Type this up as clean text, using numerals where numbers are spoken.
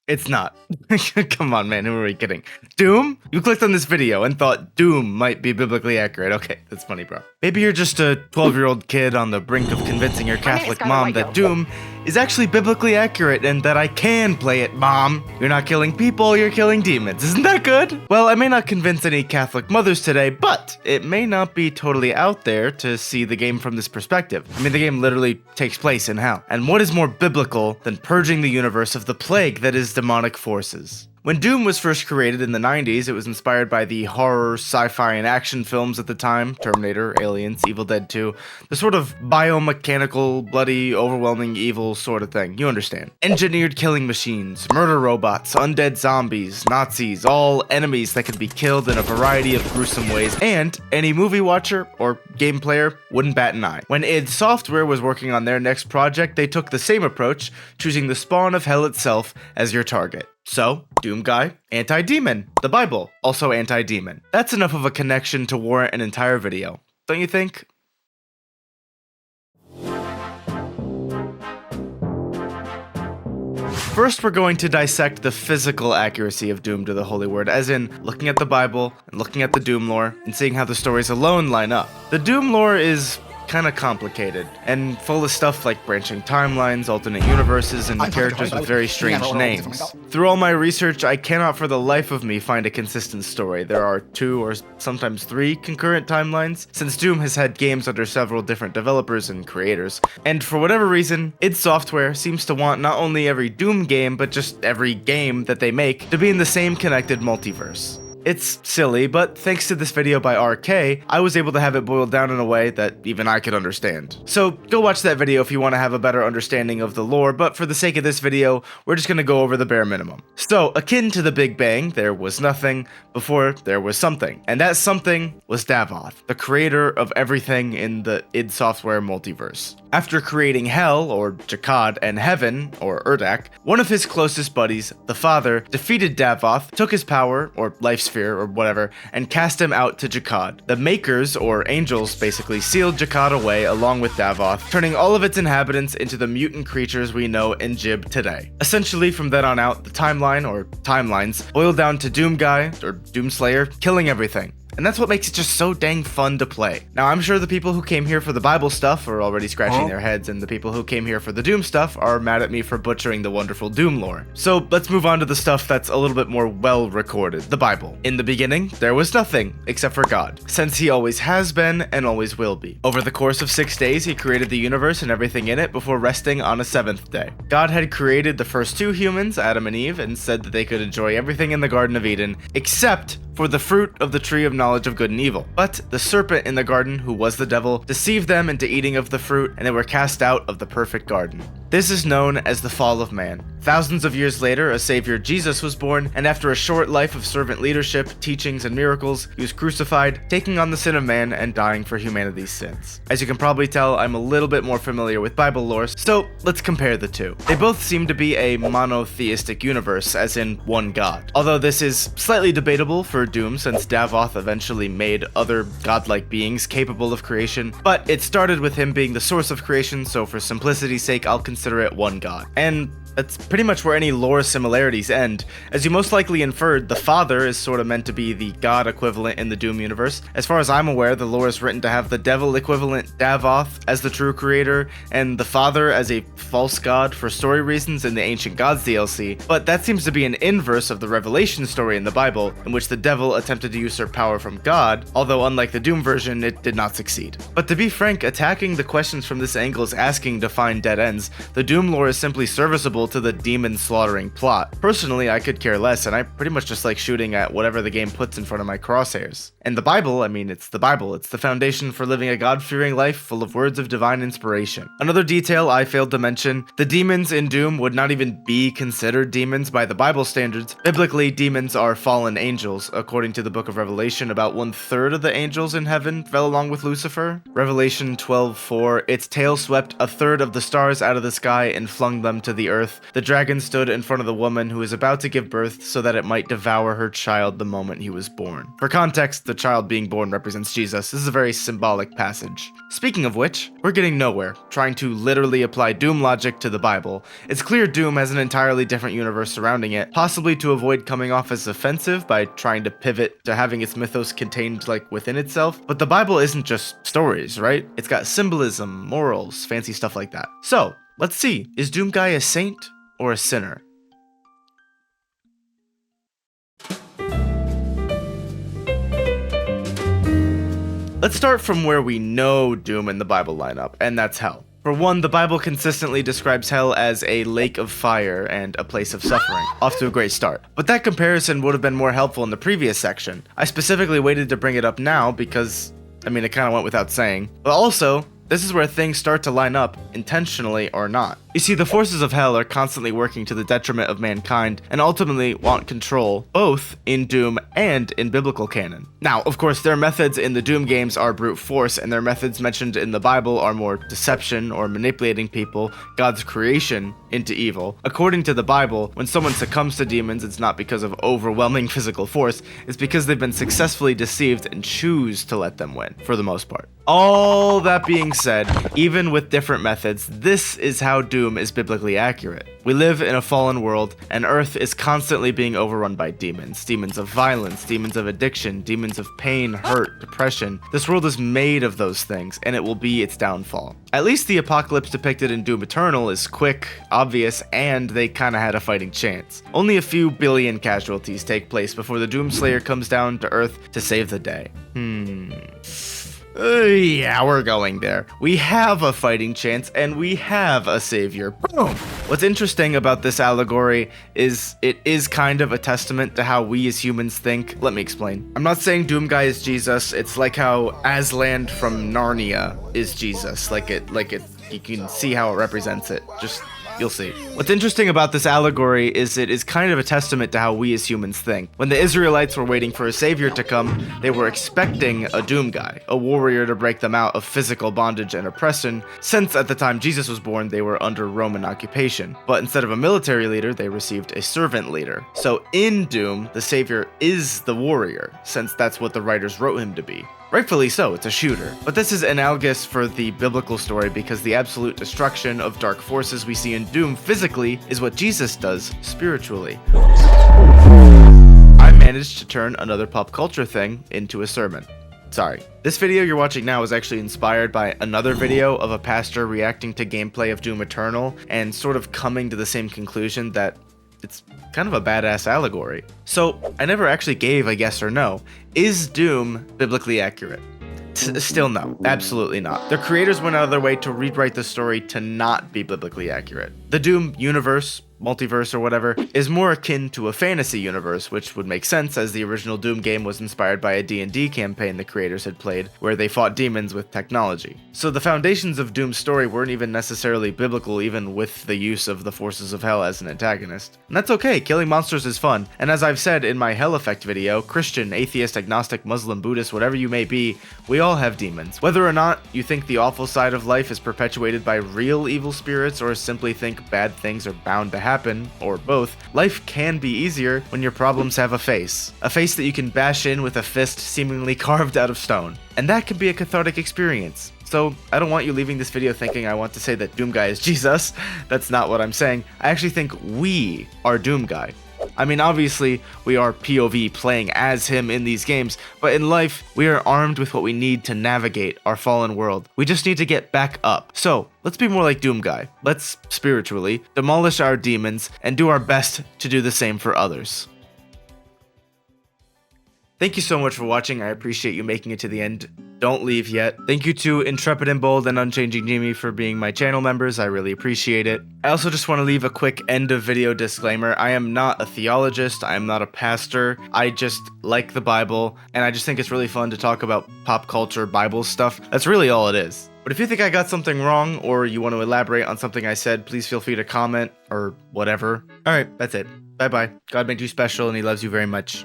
It's not. Come on, man, who are we kidding? Doom? You clicked on this video and thought Doom might be biblically accurate. Okay, that's funny, bro. Maybe you're just a 12-year-old kid on the brink of convincing your Catholic mom that Doom is actually biblically accurate and that I can play it, Mom. You're not killing people, you're killing demons. Isn't that good? Well, I may not convince any Catholic mothers today, but it may not be totally out there to see the game from this perspective. I mean, the game literally takes place in hell. And what is more biblical than purging the universe of the plague that is demonic forces? When Doom was first created in the 90s, it was inspired by the horror, sci-fi, and action films at the time, Terminator, Aliens, Evil Dead 2, the sort of biomechanical, bloody, overwhelming evil sort of thing, you understand. Engineered killing machines, murder robots, undead zombies, Nazis, all enemies that could be killed in a variety of gruesome ways, and any movie watcher or game player wouldn't bat an eye. When id Software was working on their next project, they took the same approach, choosing the spawn of hell itself as your target. So, Doom guy, anti-demon. The Bible, also anti-demon. That's enough of a connection to warrant an entire video, don't you think? First, we're going to dissect the physical accuracy of Doom to the Holy Word, as in looking at the Bible and looking at the Doom lore and seeing how the stories alone line up. The Doom lore is kinda complicated, and full of stuff like branching timelines, alternate universes, and characters with very strange names. Through all my research, I cannot for the life of me find a consistent story. There are 2 or sometimes 3 concurrent timelines, since Doom has had games under several different developers and creators. And for whatever reason, id Software seems to want not only every Doom game, but just every game that they make to be in the same connected multiverse. It's silly, but thanks to this video by RK, I was able to have it boiled down in a way that even I could understand. So go watch that video if you want to have a better understanding of the lore, but for the sake of this video, we're just gonna go over the bare minimum. So, akin to the Big Bang, there was nothing before there was something, and that something was Davoth, the creator of everything in the id Software multiverse. After creating Hell, or Jakad, and Heaven, or Urdak, one of his closest buddies, the Father, defeated Davoth, took his power, or life sphere, or whatever, and cast him out to Jakad. The Makers, or angels, basically sealed Jakad away along with Davoth, turning all of its inhabitants into the mutant creatures we know in Jib today. Essentially, from then on out, the timeline, or timelines, boiled down to Doom Guy, or Doomslayer, killing everything. And that's what makes it just so dang fun to play. Now, I'm sure the people who came here for the Bible stuff are already scratching their heads, and the people who came here for the Doom stuff are mad at me for butchering the wonderful Doom lore. So let's move on to the stuff that's a little bit more well-recorded, the Bible. In the beginning, there was nothing except for God, since he always has been and always will be. Over the course of 6 days, he created the universe and everything in it before resting on a 7th day. God had created the first 2 humans, Adam and Eve, and said that they could enjoy everything in the Garden of Eden, except for the fruit of the tree of knowledge of good and evil. But the serpent in the garden, who was the devil, deceived them into eating of the fruit, and they were cast out of the perfect garden. This is known as the fall of man. Thousands of years later, a savior, Jesus, was born, and after a short life of servant leadership, teachings, and miracles, he was crucified, taking on the sin of man and dying for humanity's sins. As you can probably tell, I'm a little bit more familiar with Bible lore, so let's compare the two. They both seem to be a monotheistic universe, as in one god. Although this is slightly debatable for Doom, since Davoth eventually made other godlike beings capable of creation, but it started with him being the source of creation, so for simplicity's sake, I'll consider it one god. And that's pretty much where any lore similarities end. As you most likely inferred, the Father is sort of meant to be the god equivalent in the Doom universe. As far as I'm aware, the lore is written to have the devil equivalent Davoth as the true creator, and the Father as a false god for story reasons in the Ancient Gods DLC, but that seems to be an inverse of the Revelation story in the Bible, in which the devil attempted to usurp power from God, although unlike the Doom version, it did not succeed. But to be frank, attacking the questions from this angle is asking to find dead ends. The Doom lore is simply serviceable to the demon slaughtering plot. Personally, I could care less, and I pretty much just like shooting at whatever the game puts in front of my crosshairs. And the Bible, I mean, it's the Bible. It's the foundation for living a God-fearing life full of words of divine inspiration. Another detail I failed to mention, the demons in Doom would not even be considered demons by the Bible standards. Biblically, demons are fallen angels. According to the book of Revelation, about 1/3 of the angels in heaven fell along with Lucifer. Revelation 12:4, its tail swept 1/3 of the stars out of the sky and flung them to the earth. birth. The dragon stood in front of the woman who was about to give birth so that it might devour her child the moment he was born. For context, the child being born represents Jesus. This is a very symbolic passage. Speaking of which, we're getting nowhere, trying to literally apply Doom logic to the Bible. It's clear Doom has an entirely different universe surrounding it, possibly to avoid coming off as offensive by trying to pivot to having its mythos contained like within itself. But the Bible isn't just stories, right? It's got symbolism, morals, fancy stuff like that. So, let's see, is Doom Guy a saint or a sinner? Let's start from where we know Doom in the Bible line up, and that's hell. For one, the Bible consistently describes hell as a lake of fire and a place of suffering. Off to a great start. But that comparison would have been more helpful in the previous section. I specifically waited to bring it up now because, it kind of went without saying. But also, this is where things start to line up, intentionally or not. You see, the forces of hell are constantly working to the detriment of mankind and ultimately want control, both in Doom and in biblical canon. Now, of course, their methods in the Doom games are brute force, and their methods mentioned in the Bible are more deception or manipulating people, God's creation, into evil. According to the Bible, when someone succumbs to demons, it's not because of overwhelming physical force, it's because they've been successfully deceived and choose to let them win, for the most part. All that being said, even with different methods, this is how Doom is biblically accurate. We live in a fallen world, and Earth is constantly being overrun by demons. Demons of violence, demons of addiction, demons of pain, hurt, depression. This world is made of those things, and it will be its downfall. At least the apocalypse depicted in Doom Eternal is quick, obvious, and they kinda had a fighting chance. Only a few billion casualties take place before the Doomslayer comes down to Earth to save the day. Yeah, we're going there. We have a fighting chance, and we have a savior. Boom! What's interesting about this allegory is it is kind of a testament to how we as humans think. Let me explain. I'm not saying Doom Guy is Jesus. It's like how Aslan from Narnia is Jesus. You can see how it represents it. You'll see. What's interesting about this allegory is it is kind of a testament to how we as humans think. When the Israelites were waiting for a savior to come, they were expecting a Doom Guy, a warrior to break them out of physical bondage and oppression, since at the time Jesus was born, they were under Roman occupation. But instead of a military leader, they received a servant leader. So in Doom, the savior is the warrior, since that's what the writers wrote him to be. Rightfully so, it's a shooter. But this is analogous for the biblical story because the absolute destruction of dark forces we see in Doom physically is what Jesus does spiritually. I managed to turn another pop culture thing into a sermon. Sorry. This video you're watching now is actually inspired by another video of a pastor reacting to gameplay of Doom Eternal and sort of coming to the same conclusion that it's kind of a badass allegory. So, I never actually gave a yes or no. Is Doom biblically accurate? Still no, absolutely not. The creators went out of their way to rewrite the story to not be biblically accurate. The Doom universe, multiverse or whatever, is more akin to a fantasy universe, which would make sense as the original Doom game was inspired by a D&D campaign the creators had played, where they fought demons with technology. So the foundations of Doom's story weren't even necessarily biblical, even with the use of the forces of hell as an antagonist. And that's okay, killing monsters is fun, and as I've said in my Hell Effect video, Christian, atheist, agnostic, Muslim, Buddhist, whatever you may be, we all have demons. Whether or not you think the awful side of life is perpetuated by real evil spirits or simply think bad things are bound to happen, or both, life can be easier when your problems have a face. A face that you can bash in with a fist seemingly carved out of stone. And that can be a cathartic experience. So, I don't want you leaving this video thinking I want to say that Doom Guy is Jesus. That's not what I'm saying. I actually think we are Doom Guy. I mean, obviously, we are POV playing as him in these games, but in life, we are armed with what we need to navigate our fallen world. We just need to get back up. So, let's be more like Doom Guy. Let's, spiritually, demolish our demons and do our best to do the same for others. Thank you so much for watching. I appreciate you making it to the end. Don't leave yet. Thank you to IntrepidandBold and UnchangingJimmy for being my channel members. I really appreciate it. I also just want to leave a quick end of video disclaimer. I am not a theologist. I am not a pastor. I just like the Bible, and I just think it's really fun to talk about pop culture Bible stuff. That's really all it is. But if you think I got something wrong, or you want to elaborate on something I said, please feel free to comment, or whatever. Alright, that's it. Bye-bye. God made you special, and he loves you very much.